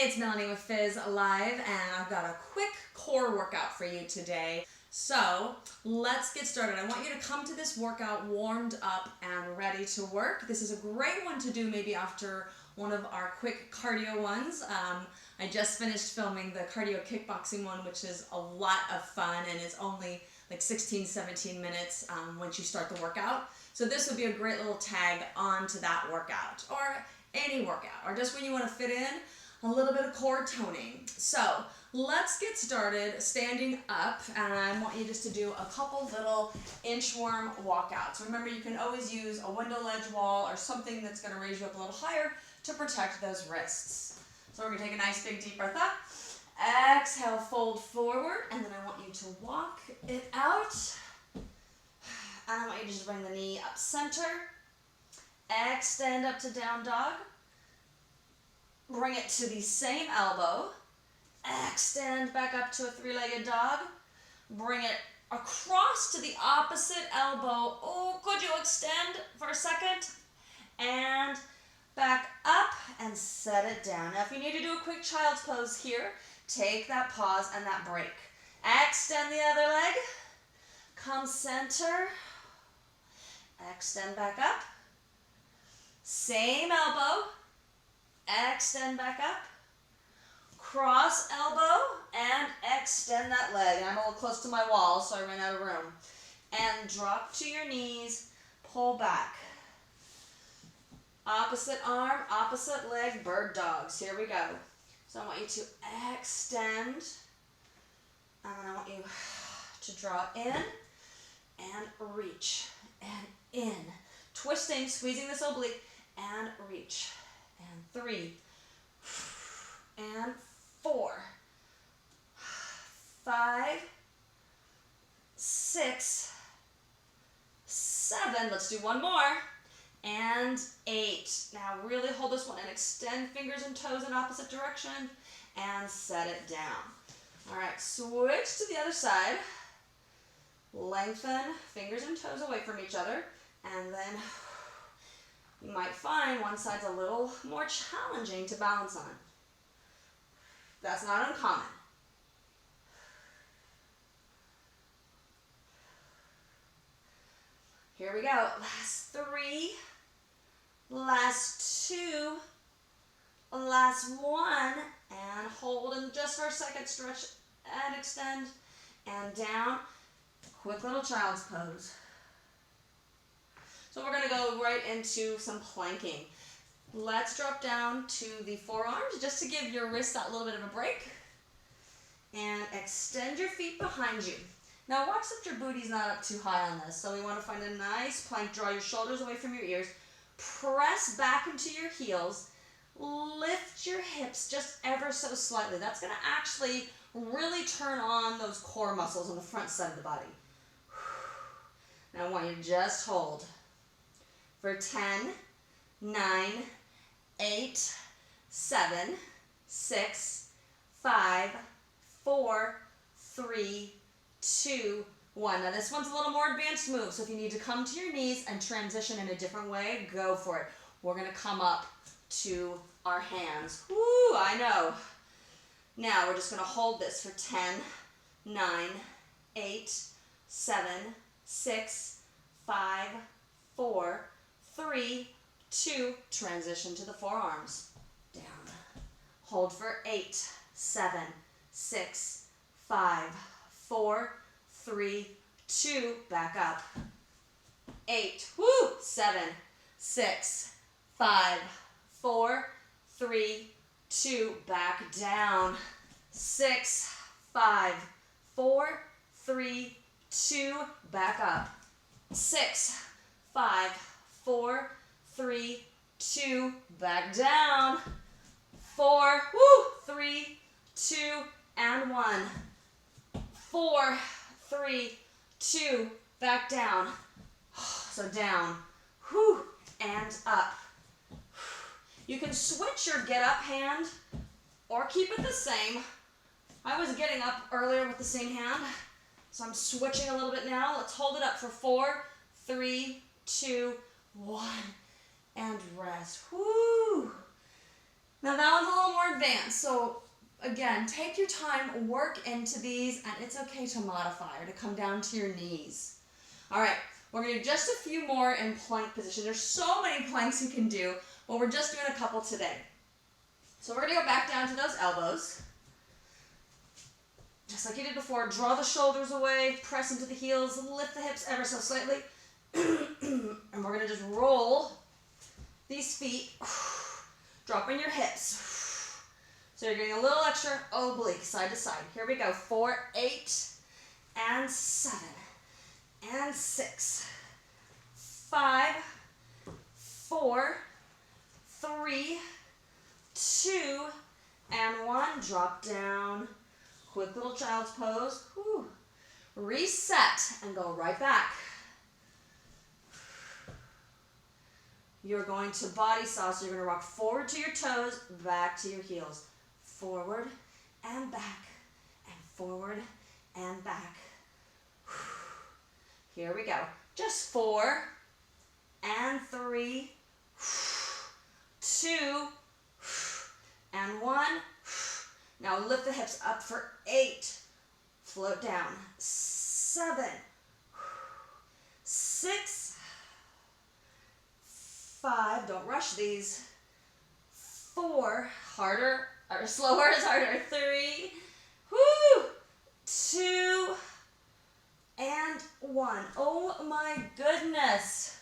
It's Melanie with Fizz Live, and I've got a quick core workout for you today. So let's get started. I want you to come to this workout warmed up and ready to work. This is a great one to do maybe after one of our quick cardio ones. I just finished filming the cardio kickboxing one, which is a lot of fun, and it's only like 16-17 minutes once you start the workout. So this would be a great little tag onto that workout, or any workout, or just when you want to fit in a little bit of core toning. So let's get started standing up, and I want you just to do a couple little inchworm walkouts. Remember, you can always use a window ledge wall or something that's going to raise you up a little higher to protect those wrists. So we're going to take a nice big deep breath up. Exhale, fold forward, and then I want you to walk it out. And I want you to just bring the knee up center. Extend up to down dog. Bring it to the same elbow. Extend back up to a three-legged dog. Bring it across to the opposite elbow. Oh, could you extend for a second? And back up and set it down. Now, if you need to do a quick child's pose here, take that pause and that break. Extend the other leg. Come center. Extend back up. Same elbow. Extend back up. Cross elbow and extend that leg. I'm a little close to my wall, so I ran out of room. And drop to your knees. Pull back. Opposite arm, opposite leg, bird dogs. Here we go. So I want you to extend, and then I want you to draw in and reach and in. Twisting, squeezing this oblique, and reach. And 3, and 4, 5, 6, 7. Let's do one more. And 8. Now really hold this one and extend fingers and toes in opposite direction and set it down. All right, switch to the other side. Lengthen fingers and toes away from each other, and then you might find one side's a little more challenging to balance on. That's not uncommon. Here we go. Last 3, last 2, last 1, and hold and just for a second, stretch and extend, and down. Quick little child's pose. So we're going to go right into some planking. Let's drop down to the forearms just to give your wrists that little bit of a break. And extend your feet behind you. Now watch that your booty's not up too high on this. So we want to find a nice plank. Draw your shoulders away from your ears. Press back into your heels. Lift your hips just ever so slightly. That's going to actually really turn on those core muscles on the front side of the body. Now I want you to just hold for 10, 9, 8, 7, 6, 5, 4, 3, 2, 1. Now this one's a little more advanced move, so if you need to come to your knees and transition in a different way, go for it. We're going to come up to our hands. Woo, I know. Now we're just going to hold this for 10, 9, 8, 7, 6, 5, 4, 3, 2, transition to the forearms. Down. Hold for 8, 7, 6, 5, 4, 3, 2, back up. 8, woo, 7, 6, 5, 4, 3, 2, back down. 6, 5, 4, 3, 2, back up. 6, 5, 4, 3, 2, back down. 4, woo, 3, 2, and 1. 4, 3, 2, back down. So down, whoo, and up. You can switch your get up hand or keep it the same. I was getting up earlier with the same hand, so I'm switching a little bit now. Let's hold it up for 4, 3, 2, 1, and rest. Woo! Now that one's a little more more advanced. So again, take your time, work into these, and it's okay to modify or to come down to your knees. All right, we're going to do just a few more in plank position. There's so many planks you can do, but we're just doing a couple today. So we're going to go back down to those elbows. Just like you did before, draw the shoulders away, press into the heels, lift the hips ever so slightly. And we're going to just roll these feet, dropping your hips. So you're getting a little extra oblique side to side. Here we go. 4, 8, and 7, and 6, 5, 4, 3, 2, and 1. Drop down. Quick little child's pose. Whew. Reset and go right back. You're going to body saw, so you're going to rock forward to your toes, back to your heels. Forward and back, and forward and back. Here we go. Just 4 and 3, 2, and 1. Now lift the hips up for 8. Float down. 7, 6, 5. Don't rush these. 4. Harder or slower is harder. 3. Woo! 2 and 1. Oh my goodness.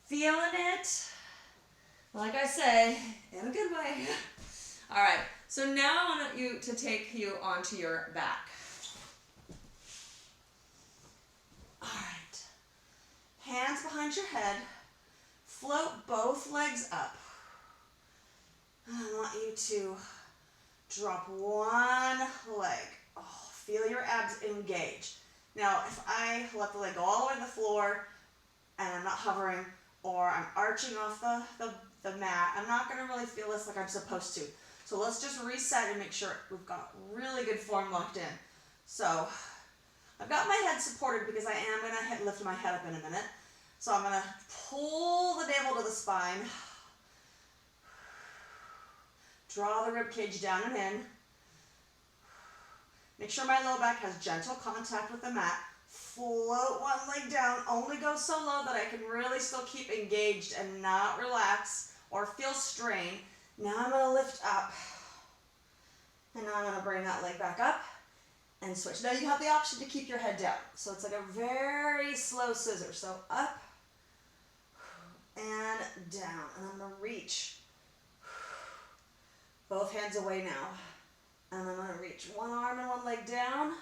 Feeling it? Like I say, in a good way. All right. So now I want you to take you onto your back. All right. Hands behind your head. Float both legs up. And I want you to drop one leg. Oh, feel your abs engage. Now, if I let the leg go all the way to the floor and I'm not hovering or I'm arching off the mat, I'm not going to really feel this like I'm supposed to. So let's just reset and make sure we've got really good form locked in. So I've got my head supported because I am going to lift my head up in a minute. So I'm going to pull the navel to the spine. Draw the rib cage down and in. Make sure my low back has gentle contact with the mat. Float one leg down. Only go so low that I can really still keep engaged and not relax or feel strain. Now I'm going to lift up. And now I'm going to bring that leg back up and switch. Now you have the option to keep your head down. So it's like a very slow scissor. So up and down. And I'm going to reach. Both hands away now. And I'm going to reach one arm and one leg down.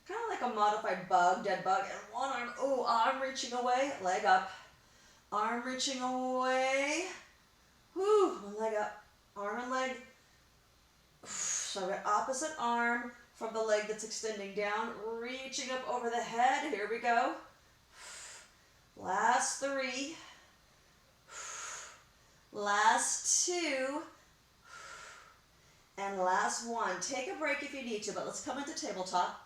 Kind of like a modified bug, dead bug. And one arm, oh, arm reaching away, leg up. Arm reaching away. Whew, one leg up. Arm and leg. So I've got opposite arm from the leg that's extending down, reaching up over the head. Here we go. Last 3. Last 2. And last 1. Take a break if you need to, but let's come into tabletop.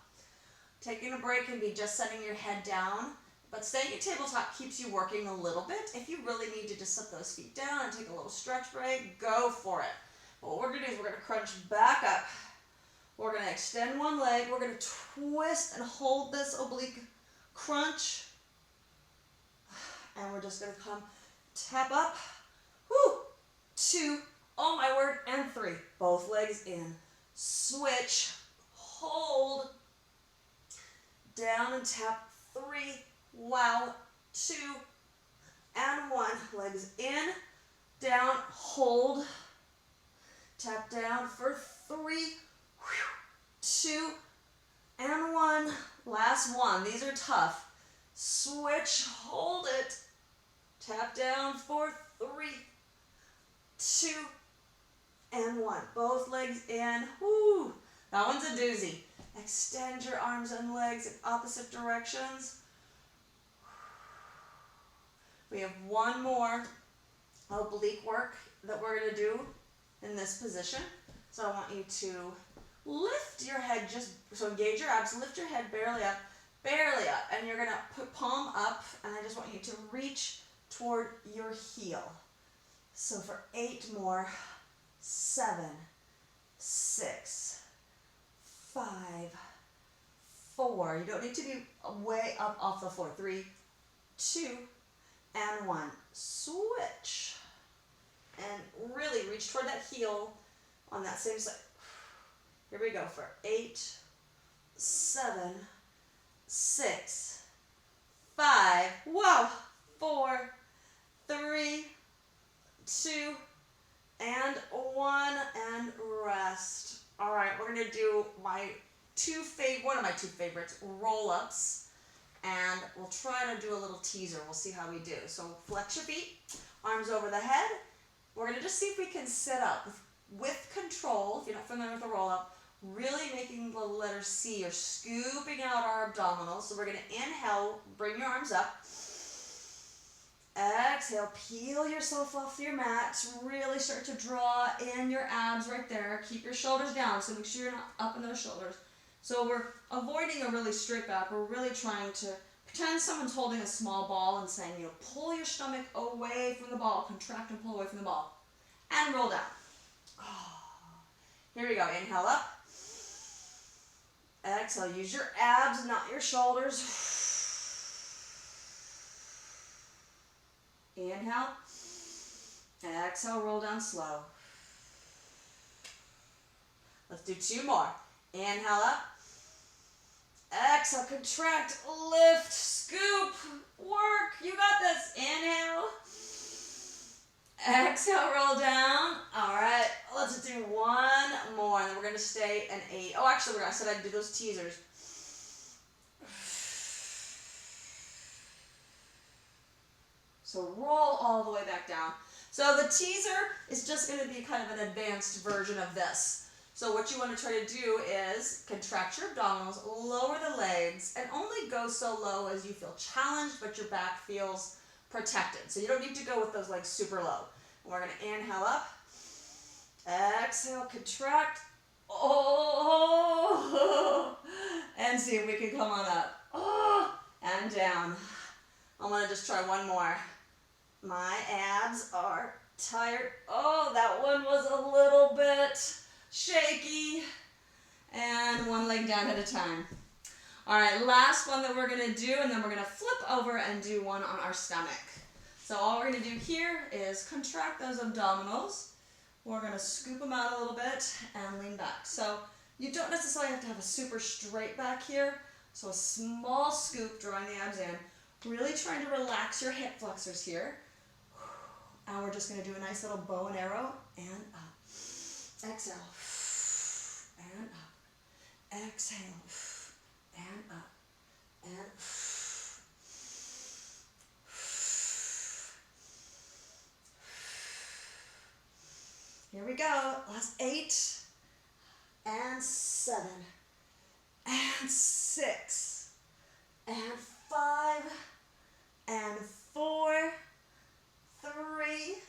Taking a break can be just setting your head down, but staying at tabletop keeps you working a little bit. If you really need to just set those feet down and take a little stretch break, go for it. But what we're going to do is we're going to crunch back up. We're going to extend one leg. We're going to twist and hold this oblique crunch. And we're just going to come tap up. Woo! 2, oh my word, and 3. Both legs in. Switch, hold, down and tap. 3, wow, 2, and 1. Legs in, down, hold, tap down for 3, 2, and 1. Last 1. These are tough. Switch, hold it, tap down for 3, 2, and 1. Both legs in. Woo! That one's a doozy. Extend your arms and legs in opposite directions. We have one more oblique work that we're going to do in this position. So I want you to lift your head, so engage your abs, lift your head barely up, and you're going to put palm up, and I just want you to reach toward your heel. So for 8 more, 7, 6, 5, 4. You don't need to be way up off the floor. 3, 2, and 1. Switch. And really reach toward that heel on that same side. Here we go for 8, 7, 6, 5, whoa, 4, 3, 2, and 1, and rest. All right, we're gonna do one of my two favorites, roll-ups, and we'll try to do a little teaser. We'll see how we do. So flex your feet, arms over the head. We're gonna just see if we can sit up with control. If you're not familiar with a roll-up, really making the letter C. You're scooping out our abdominals. So we're gonna inhale, bring your arms up. Exhale, peel yourself off your mat. Really start to draw in your abs right there. Keep your shoulders down, so make sure you're not up in those shoulders. So we're avoiding a really straight back. We're really trying to pretend someone's holding a small ball and saying, pull your stomach away from the ball. Contract and pull away from the ball. And roll down. Here we go. Inhale up. Exhale. Use your abs, not your shoulders. Inhale. Exhale. Roll down slow. Let's do 2 more. Inhale up. Exhale. Contract. Lift. Scoop. Work. You got this. Inhale. Exhale, roll down. All right, let's do 1 more, and then we're going to stay an 8. Oh, actually, I said I'd do those teasers. So roll all the way back down. So the teaser is just going to be kind of an advanced version of this. So what you want to try to do is contract your abdominals, lower the legs, and only go so low as you feel challenged, but your back feels protected. So you don't need to go with those legs super low. And we're going to inhale up. Exhale, contract. Oh, and see if we can come on up. Oh, and down. I'm going to just try one more. My abs are tired. Oh, that one was a little bit shaky. And 1 leg down at a time. All right, last one that we're going to do, and then we're going to flip over and do one on our stomach. So all we're going to do here is contract those abdominals. We're going to scoop them out a little bit and lean back. So you don't necessarily have to have a super straight back here. So a small scoop, drawing the abs in. Really trying to relax your hip flexors here. And we're just going to do a nice little bow and arrow and up. Exhale. And up. Exhale. And up. And here we go. Last 8 and 7 and 6 and 5 and 4, 3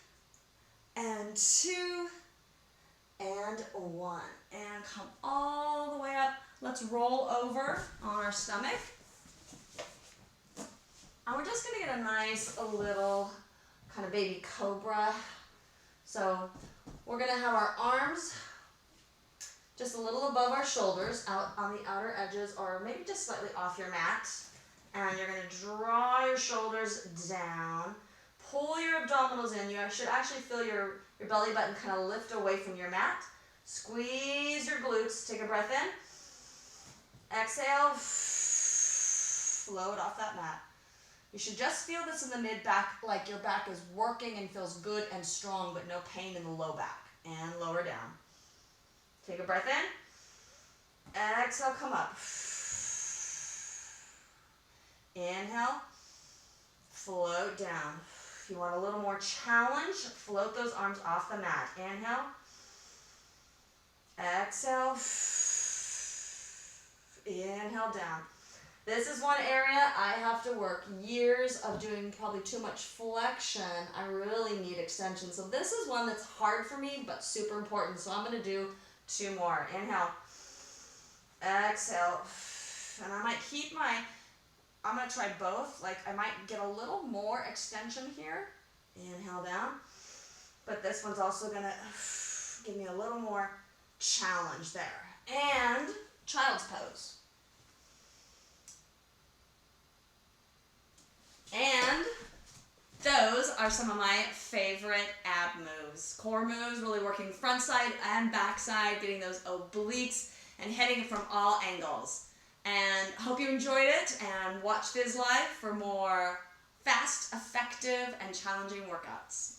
and 2 and 1. And come all the way up. Let's roll over on our stomach. And we're just going to get a nice little kind of baby cobra. So we're going to have our arms just a little above our shoulders, out on the outer edges, or maybe just slightly off your mat. And you're going to draw your shoulders down. Pull your abdominals in. You should actually feel your belly button kind of lift away from your mat. Squeeze your glutes. Take a breath in. Exhale. Float off that mat. You should just feel this in the mid-back, like your back is working and feels good and strong, but no pain in the low back. And lower down. Take a breath in. Exhale, come up. Inhale. Float down. If you want a little more challenge, float those arms off the mat. Inhale. Exhale. Inhale down. This is one area I have to work. Years of doing probably too much flexion. I really need extension. So this is one that's hard for me, but super important. So I'm going to do 2 more. Inhale. Exhale. And I might keep I'm going to try both. Like I might get a little more extension here. Inhale down. But this one's also going to Give me a little more challenge there. And child's pose. And those are some of my favorite ab moves. Core moves, really working front side and back side, getting those obliques and hitting from all angles. And hope you enjoyed it, and watch Fizz Live for more fast, effective, and challenging workouts.